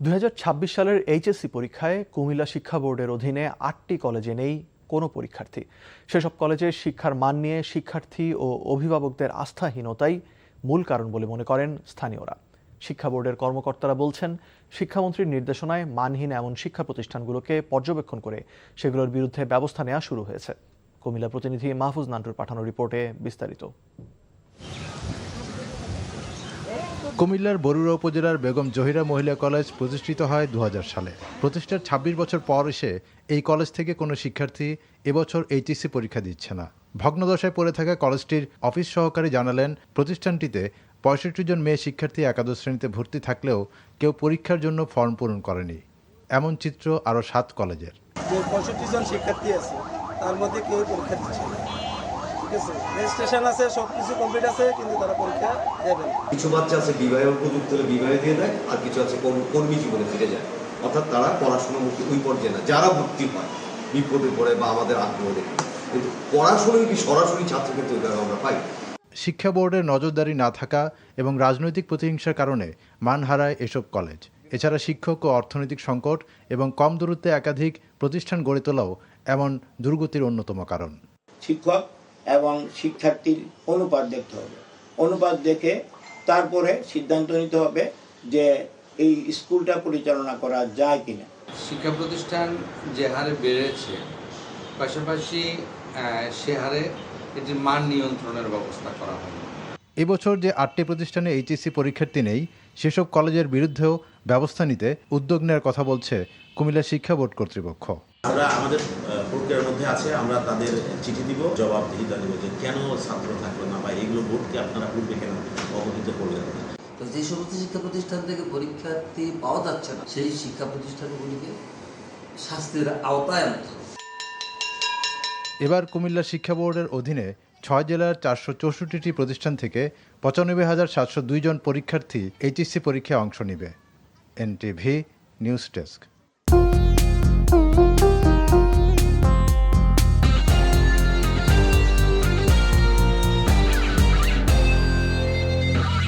2026 সালের এইচএসসি পরীক্ষায় কুমিল্লা শিক্ষা বোর্ডের অধীনে 8টি কলেজে নেই কোনো পরীক্ষার্থী। সেসব কলেজে শিক্ষার মান নিয়ে শিক্ষার্থী ও অভিভাবকদের আস্থাহীনতাই মূল কারণ বলে মনে করেন স্থানীয়রা। শিক্ষা বোর্ডের কর্মকর্তারা বলছেন, শিক্ষামন্ত্রীর নির্দেশনায় মানহীন এমন শিক্ষা প্রতিষ্ঠানগুলোকে পর্যবেক্ষণ করে সেগুলোর বিরুদ্ধে ব্যবস্থা নেওয়া শুরু হয়েছে। কুমিল্লা প্রতিনিধি মাহফুজ নান্টুর পাঠানো রিপোর্টে বিস্তারিত। কুমিল্লার বরুড়া উপজেলার বেগম জহিরা মহিলা কলেজ প্রতিষ্ঠিত হয় 2000 সালে। প্রতিষ্ঠার 26 বছর পর এসে এই কলেজ থেকে কোনো শিক্ষার্থী এবছর এইচএসসি পরীক্ষা দিচ্ছে না। ভগ্নদশায় পড়ে থাকা কলেজটির অফিস সহকারী জানালেন, প্রতিষ্ঠানটিতে 65 জন মেয়ে শিক্ষার্থী একাদশ শ্রেণীতে ভর্তি থাকলেও কেউ পরীক্ষার জন্য ফর্ম পূরণ করেনি। এমন চিত্র আরও 7 কলেজের। 65 জন শিক্ষার্থী আছে, তার মধ্যে কেউ পরীক্ষা দিচ্ছে না। রেজিস্ট্রেশন আছে, সবকিছু কমপ্লিট আছে, কিন্তু তারা পরীক্ষা দেবে না। কিছু বাচ্চা আছে বিবাহের উপযুক্ত হলে বিবাহে দিয়ে দেয়, আর কিছু আছে কর্মী জীবনে ফিরে যায়। অর্থাৎ তারা পড়াশোনামুখী ওই পর্যায়ে না, যারা ভর্তি হয় বিপদে পড়ে বা আমাদের আগ্রহ দেখে, কিন্তু পড়াশোনায় কি সরাসরি ছাত্রক্ষেত্রে আমরা পাই। শিক্ষা বোর্ডের নজরদারি না থাকা এবং রাজনৈতিক প্রতিহিংসার কারণে মান হারায় এসব কলেজ। এছাড়া শিক্ষক ও অর্থনৈতিক সংকট এবং কম দূরত্বে একাধিক প্রতিষ্ঠান গড়ে তোলাও এমন দুর্গতির অন্যতম কারণ। শিক্ষক এবং শিক্ষার্থীর অনুপাত দেখতে হবে। অনুপাত দেখে তারপরে সিদ্ধান্ত নিতে হবে যে এই স্কুলটা পরিচালনা করা যায় কিনা। শিক্ষা প্রতিষ্ঠান যে হারে বেড়েছে, পাশাপাশি সে হারে এটির মান নিয়ন্ত্রণের ব্যবস্থা করা হয়। এবছর যে 8টি প্রতিষ্ঠানে এইচএসসি পরীক্ষার্থী নেই, সেসব কলেজের বিরুদ্ধেও ব্যবস্থা নিতে উদ্যোগ নেওয়ার কথা বলছে কুমিল্লা শিক্ষা বোর্ড কর্তৃপক্ষ। আমরা আমাদের প্রক্রিয়ার মধ্যে আছে, আমরা তাদের চিঠি দিব, জবাবদিহিতা দেব যে কেন ছাত্র থাকলো না বা এগুলো বোর্ডকে আপনারা পূর্বে কেন অবহিত করলেন না। তো যে সমস্ত শিক্ষা প্রতিষ্ঠান থেকে পরীক্ষার্থী পাওয়া যাচ্ছে না, সেই শিক্ষা প্রতিষ্ঠানগুলিকে শাস্তির আওতায় আনতে হবে। এবার কুমিল্লা শিক্ষা বোর্ডের অধীনে 6 জেলার 464টি প্রতিষ্ঠান থেকে 95,702 জন পরীক্ষার্থী এইচএসসি পরীক্ষায় অংশ নেবে। NTV news desk.